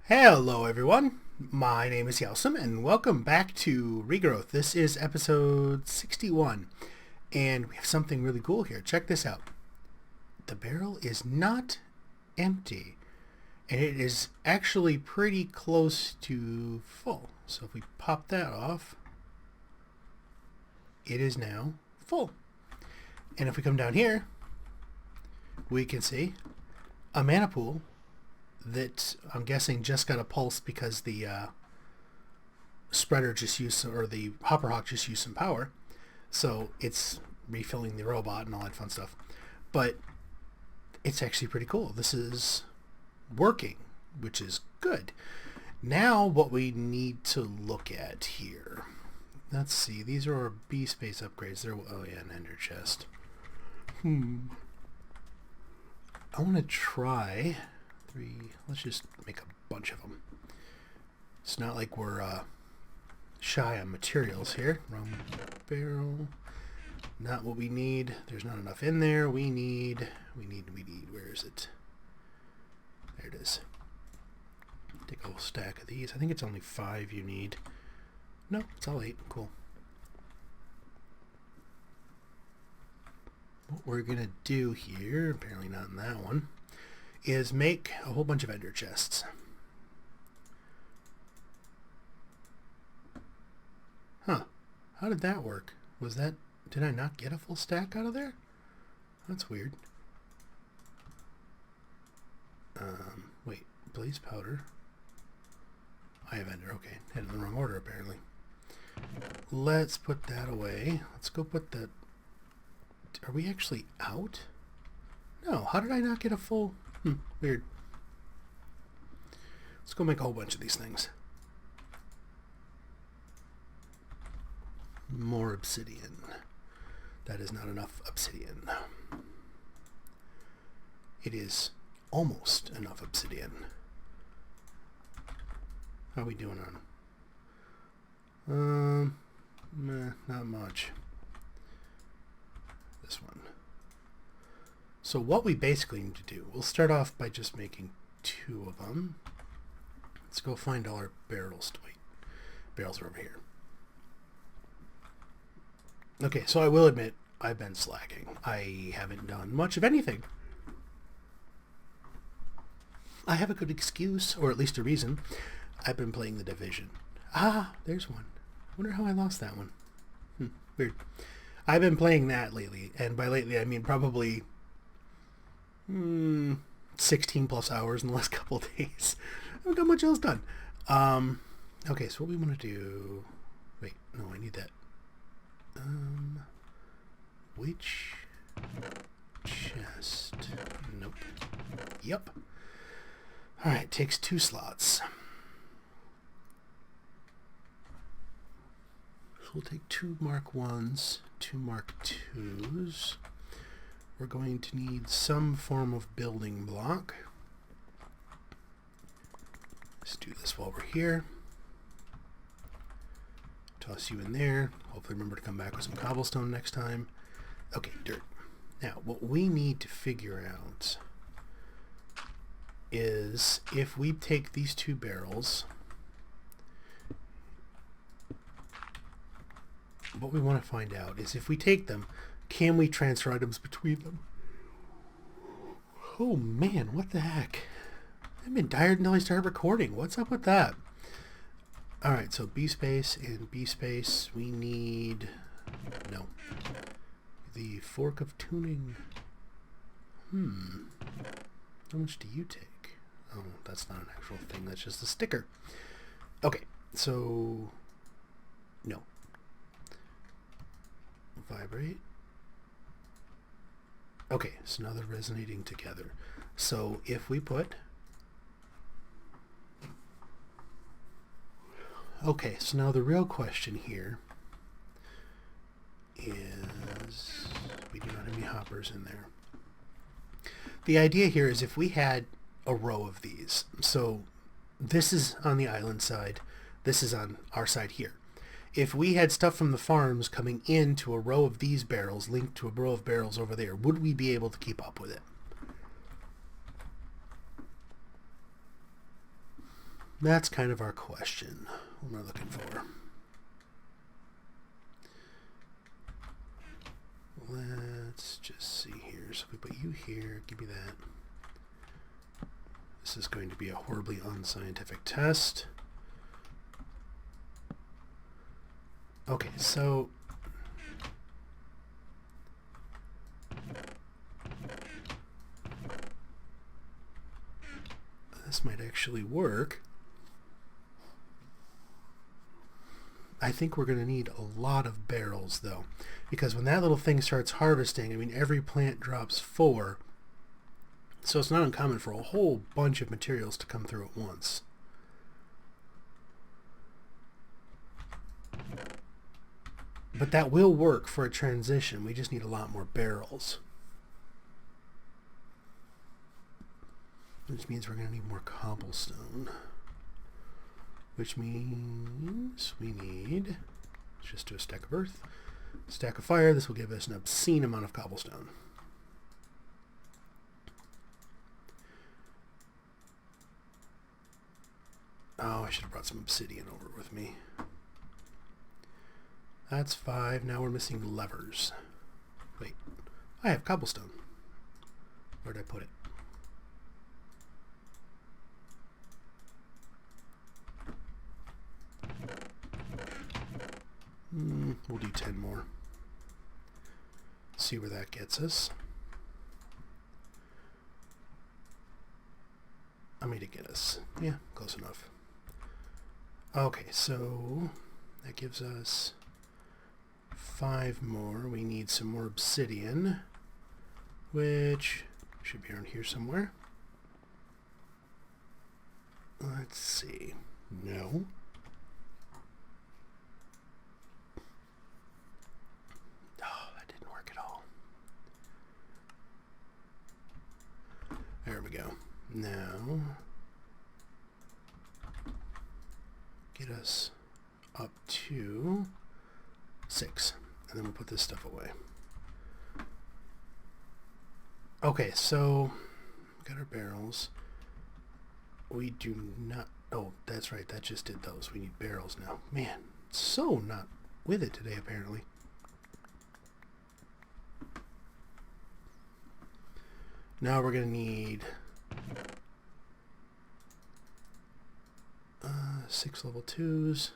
Hello everyone, my name is Yelsum and welcome back to Regrowth. This is episode 61 and we have something really cool here. Check this out. The barrel is not empty and it is actually pretty close to full. So if we pop that off, it is now full. And if we come down here, we can see a mana pool that I'm guessing just got a pulse because the spreader just used, or the hopper hawk just used some power. So it's refilling the robot and all that fun stuff. But it's actually pretty cool. This is working, which is good. Now what we need to look at here. Let's see. These are our B space upgrades. Oh yeah, an ender chest. I want to try... Let's just make a bunch of them. It's not like we're shy on materials here. Wrong barrel. Not what we need. There's not enough in there. We need. Where is it? There it is. Take a whole stack of these. I think it's only 5 you need. No, it's all 8. Cool. What we're going to do here, apparently not in that one, is make a whole bunch of ender chests. Huh. How did that work? Did I not get a full stack out of there? That's weird. Wait, blaze powder. I have ender, okay. Had it in the wrong order apparently. Let's put that away. Let's go put the... Are we actually out? No, how did I not get a full... weird. Let's go make a whole bunch of these things. More obsidian. That is not enough obsidian. It is almost enough obsidian. How are we doing on? Not much. This one. So what we basically need to do, we'll start off by just making 2 of them. Let's go find all our barrels. Wait, barrels are over here. Okay, so I will admit, I've been slacking. I haven't done much of anything. I have a good excuse, or at least a reason. I've been playing The Division. Ah, there's one. Wonder how I lost that one. Weird. I've been playing that lately, and by lately I mean probably 16 plus hours in the last couple of days. I haven't got much else done. Okay, so what we want to do... Wait, no, I need that. Which chest? Nope. Yep. Alright, takes 2 slots. So we'll take 2 Mark 1s, 2 Mark 2s. We're going to need some form of building block. Let's do this while we're here. Toss you in there. Hopefully remember to come back with some cobblestone next time. Okay, dirt. Now, what we need to figure out is if we take these 2 barrels, what we want to find out is if we take them, can we transfer items between them? Oh man, what the heck? I've been tired until I started recording. What's up with that? Alright, so B space and B space. We need... No. The fork of tuning. How much do you take? Oh, that's not an actual thing. That's just a sticker. Okay, so... No. Vibrate. Okay, so now they're resonating together. So if we put... Okay, so now the real question here is... We do not have any hoppers in there. The idea here is if we had a row of these. So this is on the island side. This is on our side here. If we had stuff from the farms coming into a row of these barrels linked to a row of barrels over there, would we be able to keep up with it? That's kind of our question. What am I looking for? Let's just see here. So if we put you here, give me that. This is going to be a horribly unscientific test. Okay, so this might actually work. I think we're going to need a lot of barrels, though, because when that little thing starts harvesting, I mean, every plant drops 4, so it's not uncommon for a whole bunch of materials to come through at once. But that will work for a transition. We just need a lot more barrels. Which means we're going to need more cobblestone. Which means we need, let's just do a stack of earth, stack of fire. This will give us an obscene amount of cobblestone. Oh, I should have brought some obsidian over with me. That's 5. Now we're missing levers. Wait, I have cobblestone. Where'd I put it? We'll do 10 more. See where that gets us. I made it get us. Yeah, close enough. Okay, so that gives us 5 more. We need some more obsidian, which should be around here somewhere. Let's see. No. Oh, that didn't work at all. There we go. Now, get us up to 6. And then we'll put this stuff away. Okay, so got our barrels. We do not... Oh, that's right. That just did those. We need barrels now. Man, so not with it today, apparently. Now we're going to need 6 level 2s,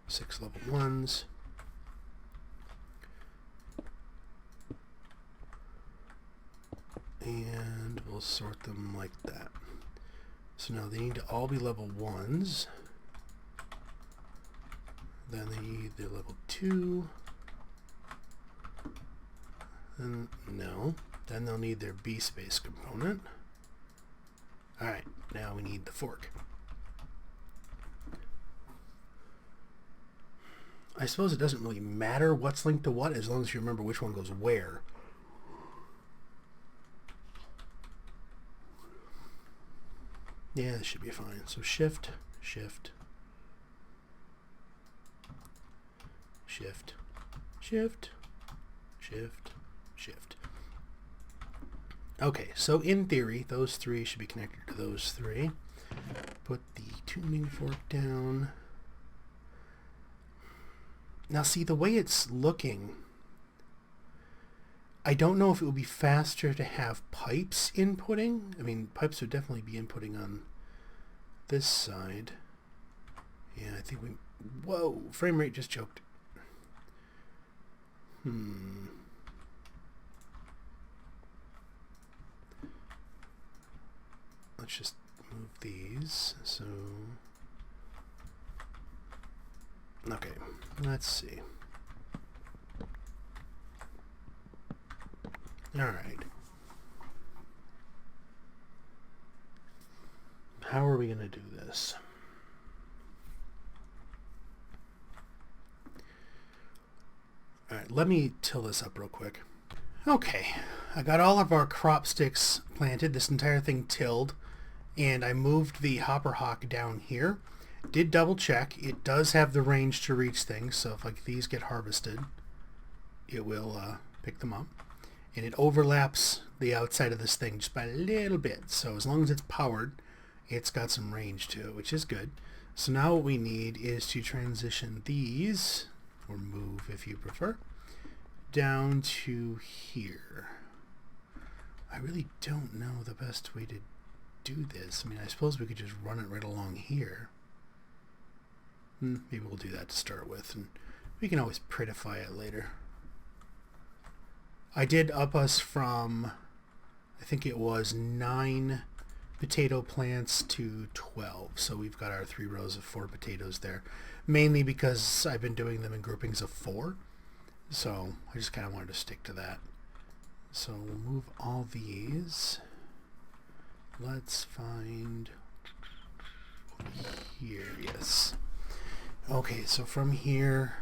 6 level 1s, and we'll sort them like that. So now they need to all be level 1s. Then they need the level 2. And no. Then they'll need their B space component. Alright, now we need the fork. I suppose it doesn't really matter what's linked to what as long as you remember which one goes where. Yeah, this should be fine. So shift, shift, shift, shift, shift, shift. Okay, so in theory, those 3 should be connected to those 3. Put the tuning fork down. Now see, the way it's looking, I don't know if it would be faster to have pipes inputting. I mean, pipes would definitely be inputting on this side. Yeah, I think we... Whoa, frame rate just choked. Let's just move these. So... Okay, let's see. Alright. How are we going to do this? Alright, let me till this up real quick. Okay, I got all of our crop sticks planted, this entire thing tilled, and I moved the hopper hawk down here. Did double check. It does have the range to reach things, so if like these get harvested, it will pick them up. And it overlaps the outside of this thing just by a little bit. So as long as it's powered, it's got some range to it, which is good. So now what we need is to transition these, or move if you prefer, down to here. I really don't know the best way to do this. I mean, I suppose we could just run it right along here. Maybe we'll do that to start with, and we can always prettify it later. I did up us from, I think it was 9 potato plants to 12. So we've got our 3 rows of 4 potatoes there, mainly because I've been doing them in groupings of 4. So I just kind of wanted to stick to that. So we'll move all these. Let's find here, yes. Okay, so from here,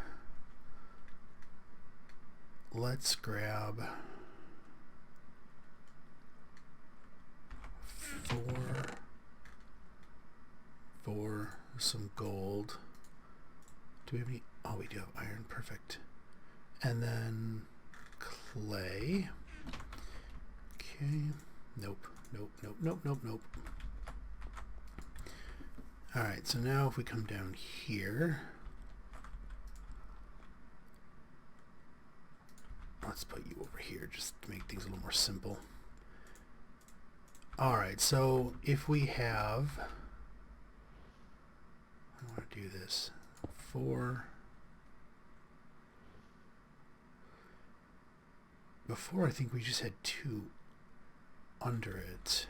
let's grab 4, some gold. Do we have any? Oh, we do have iron, perfect. And then clay. Okay, nope. Alright, so now if we come down here, let's put you over here just to make things a little more simple. Alright, so if we have, I want to do this, 4, before I think we just had 2 under it.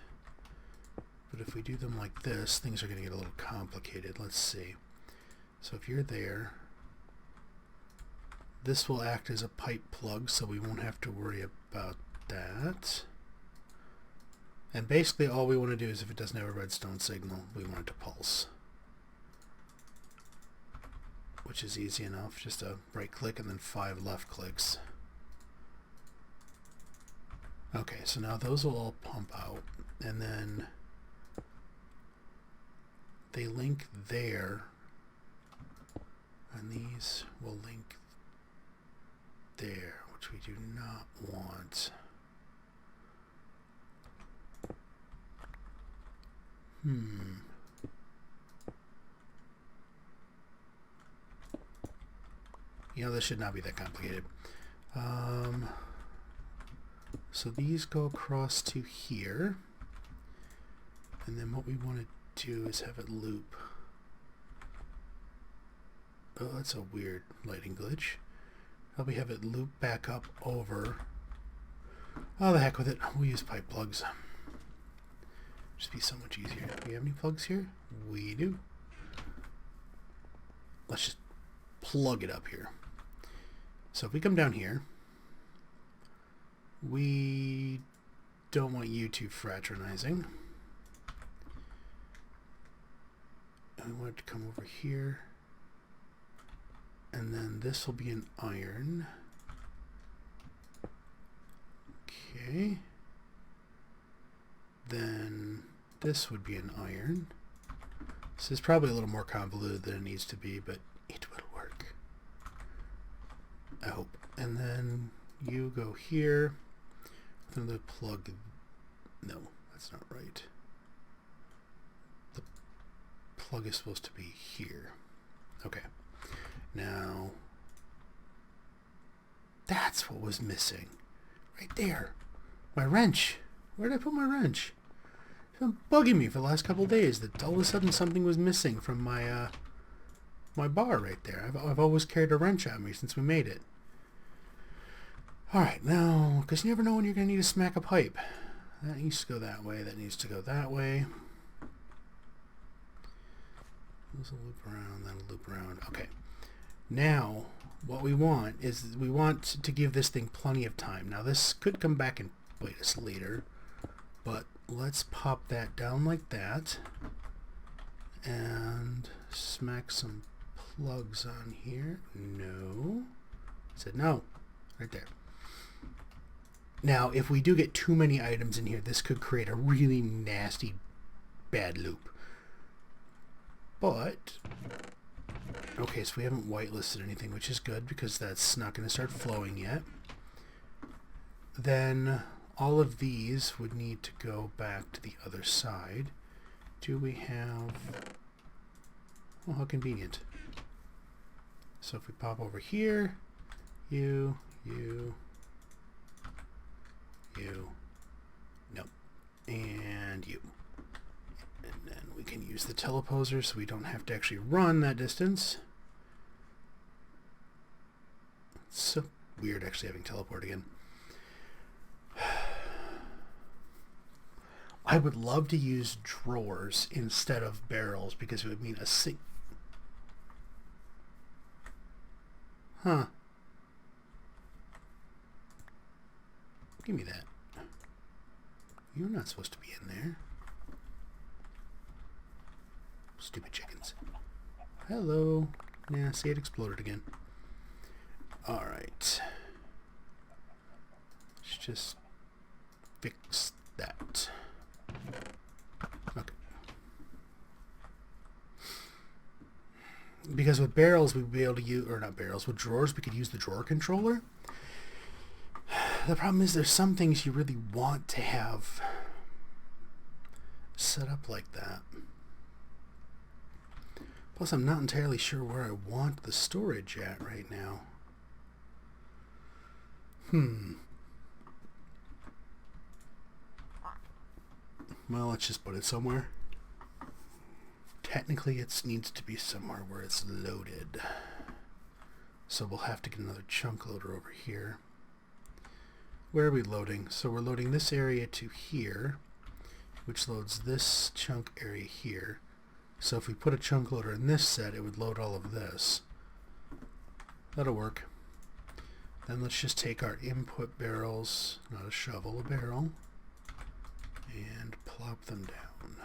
But if we do them like this, things are going to get a little complicated. Let's see. So if you're there, this will act as a pipe plug, so we won't have to worry about that. And basically all we want to do is if it doesn't have a redstone signal, we want it to pulse. Which is easy enough. Just a right click and then 5 left clicks. Okay, so now those will all pump out, and then they link there, and these will link there, which we do not want. You know, this should not be that complicated. So these go across to here, and then what we want to do is have it loop. Oh, that's a weird lighting glitch. Probably have it loop back up over. Oh, the heck with it. We'll use pipe plugs. Just be so much easier. Do we have any plugs here? We do. Let's just plug it up here. So if we come down here, we don't want you two fraternizing. And we want it to come over here. And then this will be an iron. Okay. Then this would be an iron. This is probably a little more convoluted than it needs to be, but it will work. I hope. And then you go here. Another plug. No, that's not right. The plug is supposed to be here. Okay. Now, that's what was missing. Right there. My wrench. Where did I put my wrench? It's been bugging me for the last couple of days that all of a sudden something was missing from my my bar right there. I've always carried a wrench on me since we made it. Alright, now, because you never know when you're going to need to smack a pipe. That needs to go that way, that needs to go that way. This will loop around, that'll loop around. Okay. Now, what we want is we want to give this thing plenty of time. Now, this could come back and bite us later, but let's pop that down like that and smack some plugs on here. No. I said no. Right there. Now, if we do get too many items in here, this could create a really nasty, bad loop. But, okay, so we haven't whitelisted anything, which is good because that's not going to start flowing yet. Then all of these would need to go back to the other side do we have... Well, how convenient. So if we pop over here, you, nope, and you. And then we can use the teleposer so we don't have to actually run that distance. It's so weird actually having teleport again. I would love to use drawers instead of barrels because it would mean a sink. Huh. Give me that. You're not supposed to be in there. Stupid chickens. Hello. Yeah, see, it exploded again. Alright. Let's just fix that. Okay. Because with barrels, we'd be able to use, or not barrels, with drawers, we could use the drawer controller. The problem is there's some things you really want to have set up like that. Plus, I'm not entirely sure where I want the storage at right now. Well, let's just put it somewhere. Technically, it needs to be somewhere where it's loaded. So we'll have to get another chunk loader over here. Where are we loading? So we're loading this area to here, which loads this chunk area here. So if we put a chunk loader in this set, it would load all of this. That'll work. Then let's just take our input barrels, not a shovel, a barrel, and plop them down.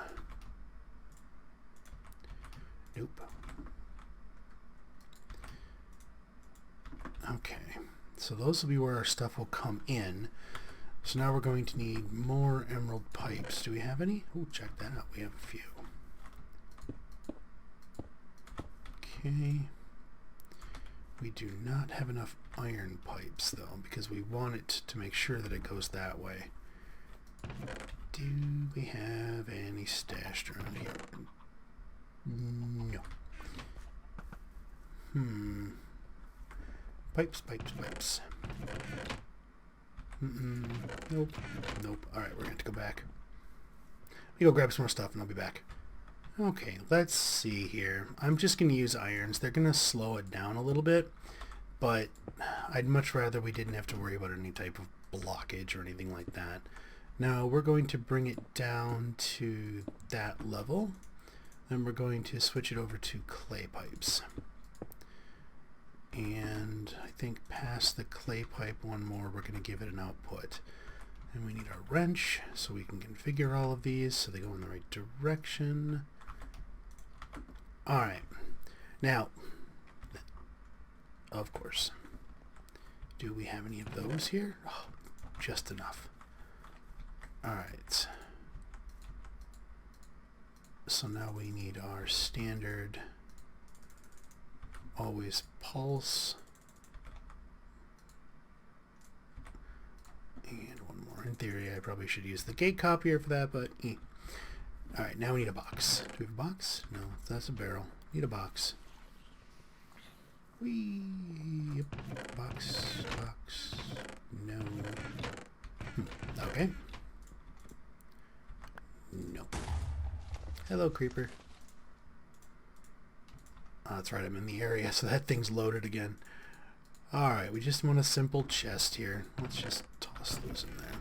Nope. Okay, so those will be where our stuff will come in. So now we're going to need more emerald pipes. Do we have any? Oh, check that out. We have a few. Okay. We do not have enough iron pipes, though, because we want it to make sure that it goes that way. Do we have any stashed around here? No. Pipes. Nope. Alright, we're going to have to go back. Let me go grab some more stuff and I'll be back. Okay, let's see here. I'm just going to use irons. They're going to slow it down a little bit, but I'd much rather we didn't have to worry about any type of blockage or anything like that. Now we're going to bring it down to that level, and we're going to switch it over to clay pipes. And I think past the clay pipe one more, we're going to give it an output. And we need our wrench so we can configure all of these so they go in the right direction. Alright, now, of course, do we have any of those here? Oh, just enough. Alright, so now we need our standard always pulse. And one more. In theory, I probably should use the gate copier for that, but Alright, now we need a box. Do we have a box? No, that's a barrel. Need a box. Whee! Yep. Box. No. Okay. No. Hello, creeper. Oh, that's right, I'm in the area, so that thing's loaded again. Alright, we just want a simple chest here. Let's just toss those in there.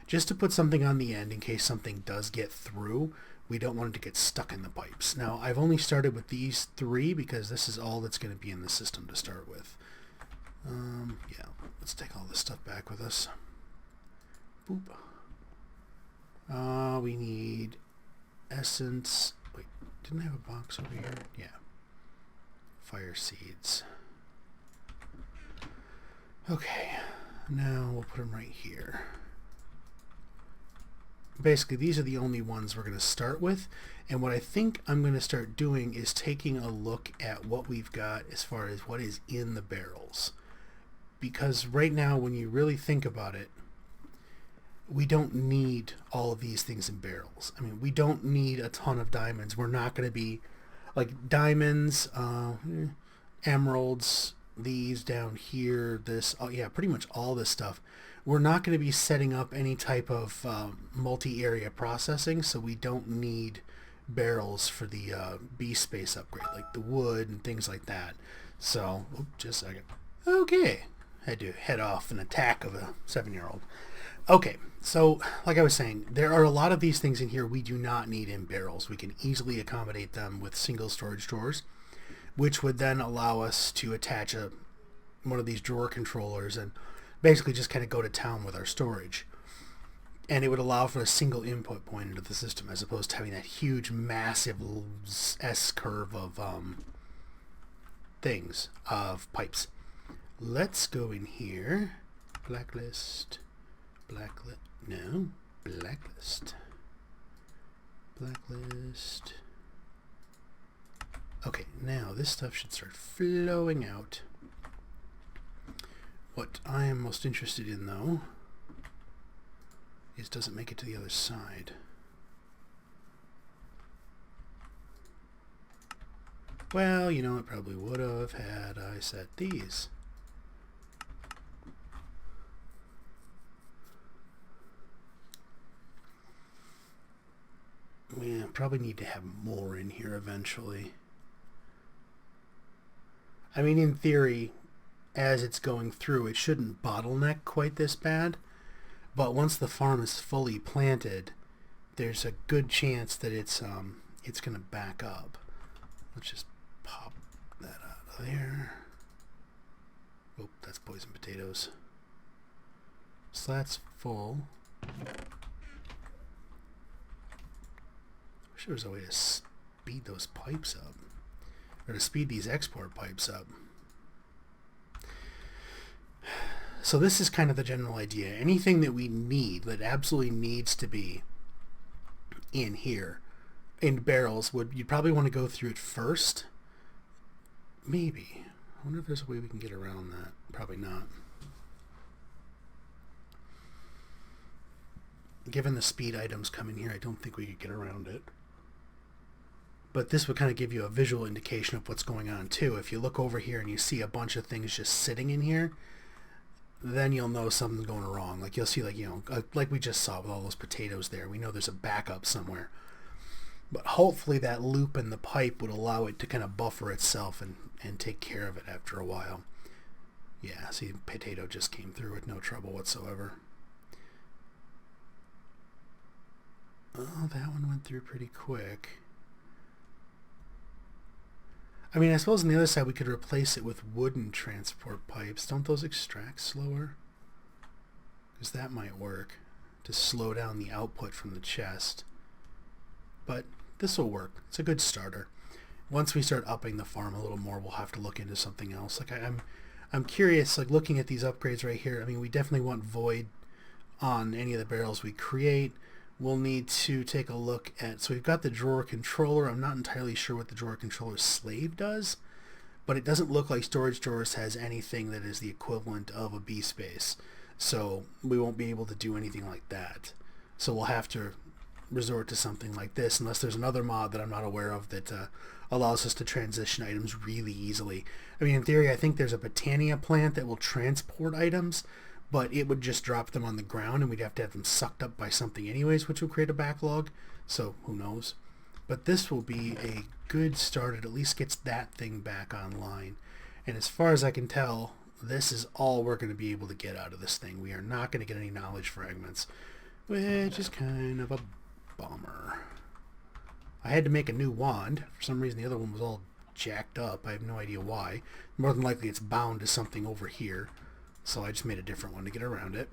Just to put something on the end in case something does get through. We don't want it to get stuck in the pipes. Now, I've only started with these 3 because this is all that's going to be in the system to start with. Yeah, let's take all this stuff back with us. Boop. We need essence. Wait, didn't I have a box over here? Yeah. Fire seeds. Okay, now we'll put them right here. Basically, these are the only ones we're going to start with, and what I think I'm going to start doing is taking a look at what we've got as far as what is in the barrels. Because right now, when you really think about it, we don't need all of these things in barrels. I mean, we don't need a ton of diamonds. We're not going to be like diamonds, emeralds, these down here, this, oh yeah, pretty much all this stuff. We're not going to be setting up any type of multi-area processing, so we don't need barrels for the B space upgrade, like the wood and things like that. So, just a second. Okay, had to head off an attack of a 7-year-old. Okay, so like I was saying, there are a lot of these things in here we do not need in barrels. We can easily accommodate them with single storage drawers, which would then allow us to attach one of these drawer controllers and basically just kind of go to town with our storage. And it would allow for a single input point into the system as opposed to having that huge, massive S-curve of pipes. Let's go in here. Blacklist. Blacklist. Okay, now this stuff should start flowing out. What I am most interested in, though, is does it make it to the other side? Well, you know, it probably would have had I set these. We probably need to have more in here eventually. I mean, in theory, as it's going through, it shouldn't bottleneck quite this bad. But once the farm is fully planted, there's a good chance that it's going to back up. Let's just pop that out of there. Oh, that's poison potatoes. So that's full. Wish there was a way to speed those pipes up, or to speed these export pipes up. So this is kind of the general idea. Anything that we need, that absolutely needs to be in here, in barrels, you'd probably want to go through it first. Maybe. I wonder if there's a way we can get around that. Probably not. Given the speed items come in here, I don't think we could get around it. But this would kind of give you a visual indication of what's going on too. If you look over here and you see a bunch of things just sitting in here, then you'll know something's going wrong. Like you'll see, like, you know, like we just saw with all those potatoes there. We know there's a backup somewhere. But hopefully that loop in the pipe would allow it to kind of buffer itself and take care of it after a while. Yeah, see, potato just came through with no trouble whatsoever. Oh, that one went through pretty quick. I mean, I suppose on the other side we could replace it with wooden transport pipes. Don't those extract slower? Because that might work to slow down the output from the chest. But this will work. It's a good starter. Once we start upping the farm a little more, we'll have to look into something else. Like I'm curious, like looking at these upgrades right here. I mean, we definitely want void on any of the barrels we create. We'll need to take a look at, so we've got the drawer controller. I'm not entirely sure what the drawer controller slave does, but it doesn't look like storage drawers has anything that is the equivalent of a B space. So we won't be able to do anything like that. So we'll have to resort to something like this, unless there's another mod that I'm not aware of that allows us to transition items really easily. I mean, in theory, I think there's a Botania plant that will transport items, but it would just drop them on the ground and we'd have to have them sucked up by something anyways, which will create a backlog. So who knows? But this will be a good start. It at least gets that thing back online. And as far as I can tell, this is all we're going to be able to get out of this thing. We are not going to get any knowledge fragments, which is kind of a bummer. I had to make a new wand. For some reason the other one was all jacked up. I have no idea why. More than likely it's bound to something over here. So I just made a different one to get around it.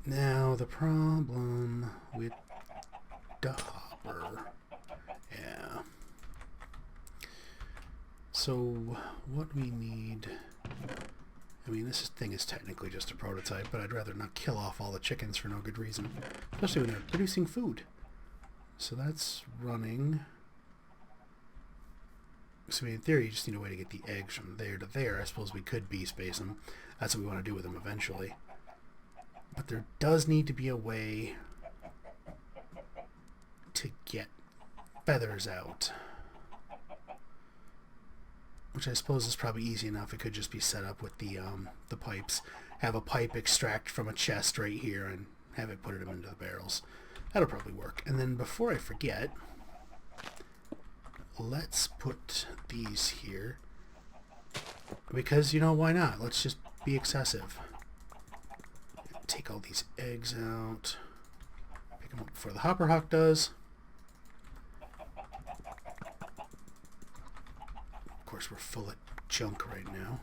Now the problem with the hopper. Yeah. So what we need... I mean, this thing is technically just a prototype, but I'd rather not kill off all the chickens for no good reason. Especially when they're producing food. So that's running. So in theory, you just need a way to get the eggs from there to there. I suppose we could B-space them. That's what we want to do with them eventually. But there does need to be a way to get feathers out, which I suppose is probably easy enough. It could just be set up with the pipes. Have a pipe extract from a chest right here and have it put them into the barrels. That'll probably work. And then before I forget, let's put these here, because, you know, why not? Let's just be excessive. Take all these eggs out. Pick them up before the hopper hawk does. Of course, we're full of junk right now,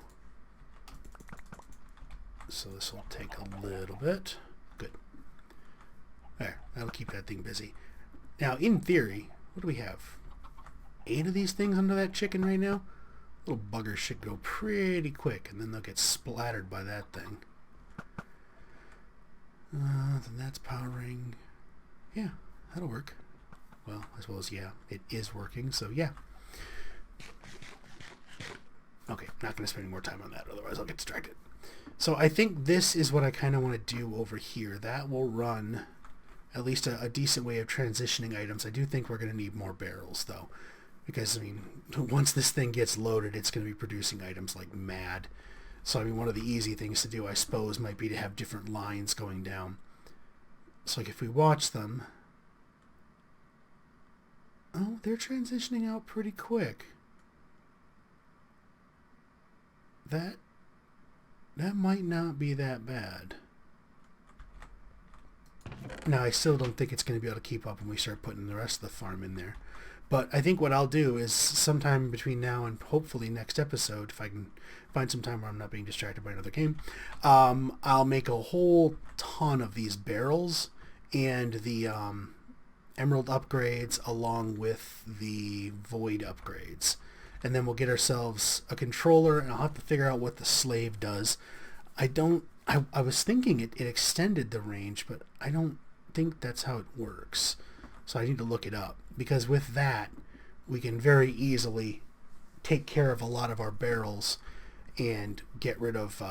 so this will take a little bit. Good. There, that'll keep that thing busy. Now, in theory, what do we have? 8 of these things under that chicken right now? Little buggers should go pretty quick, and then they'll get splattered by that thing. Then that's powering. Yeah, that'll work. Well, as well as, yeah, it is working, so yeah. Okay, not going to spend any more time on that, otherwise I'll get distracted. So I think this is what I kind of want to do over here. That will run at least a decent way of transitioning items. I do think we're going to need more barrels, though, because, I mean, once this thing gets loaded, it's going to be producing items like mad. So, I mean, one of the easy things to do, I suppose, might be to have different lines going down. So, like, if we watch them... Oh, they're transitioning out pretty quick. That might not be that bad. Now, I still don't think it's going to be able to keep up when we start putting the rest of the farm in there. But I think what I'll do is sometime between now and hopefully next episode, if I can find some time where I'm not being distracted by another game, I'll make a whole ton of these barrels and the emerald upgrades along with the void upgrades. And then we'll get ourselves a controller, and I'll have to figure out what the slave does. I was thinking it extended the range, but I don't think that's how it works. So I need to look it up, because with that, we can very easily take care of a lot of our barrels and get rid of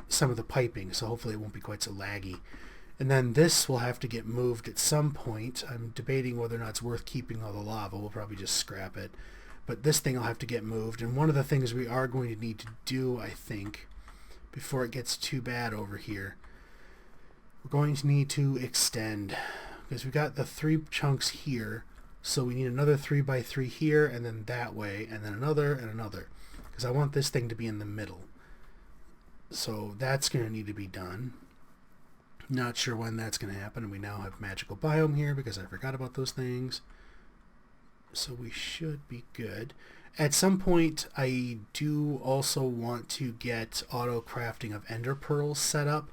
some of the piping, so hopefully it won't be quite so laggy. And then this will have to get moved at some point. I'm debating whether or not it's worth keeping all the lava. We'll probably just scrap it. But this thing will have to get moved. And one of the things we are going to need to do, I think, before it gets too bad over here, we're going to need to extend. Because we've got the 3 chunks here. So we need another 3x3 here, and then that way, and then another, and another. Because I want this thing to be in the middle. So that's going to need to be done. Not sure when that's going to happen. And we now have magical biome here because I forgot about those things. So we should be good. At some point, I do also want to get auto crafting of ender pearls set up,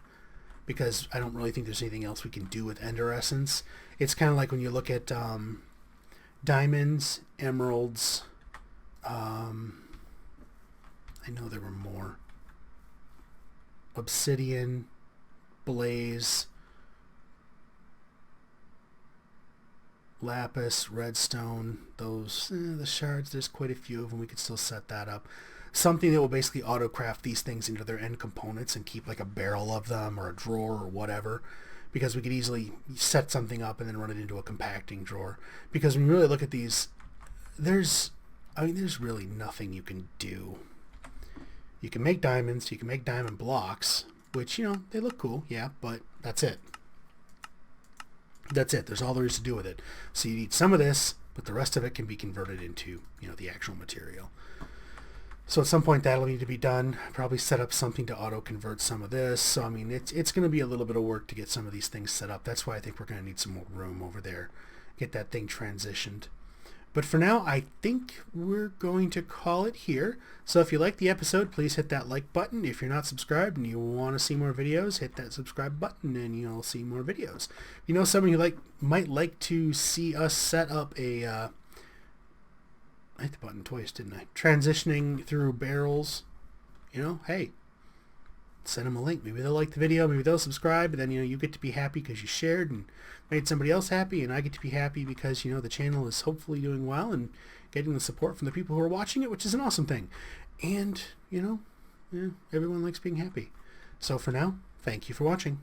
because I don't really think there's anything else we can do with ender essence. It's kind of like when you look at diamonds, emeralds. I know there were more. Obsidian, blaze, lapis, redstone, those, the shards, there's quite a few of them. We could still set that up. Something that will basically auto-craft these things into their end components and keep like a barrel of them or a drawer or whatever, because we could easily set something up and then run it into a compacting drawer. Because when you really look at these, there's really nothing you can do. You can make diamonds, you can make diamond blocks, which, you know, they look cool, yeah, but that's it. That's it. There's all there is to do with it. So you need some of this, but the rest of it can be converted into, you know, the actual material. So at some point that'll need to be done. Probably set up something to auto-convert some of this. So, I mean, it's going to be a little bit of work to get some of these things set up. That's why I think we're going to need some more room over there. Get that thing transitioned. But for now, I think we're going to call it here. So if you like the episode, please hit that like button. If you're not subscribed and you want to see more videos, hit that subscribe button and you'll see more videos. You know, someone you might like to see us set up a... I hit the button twice, didn't I? Transitioning through barrels. You know, hey, send them a link. Maybe they'll like the video. Maybe they'll subscribe. And then, you know, you get to be happy because you shared and made somebody else happy. And I get to be happy because, you know, the channel is hopefully doing well and getting the support from the people who are watching it, which is an awesome thing. And, you know, yeah, everyone likes being happy. So for now, thank you for watching.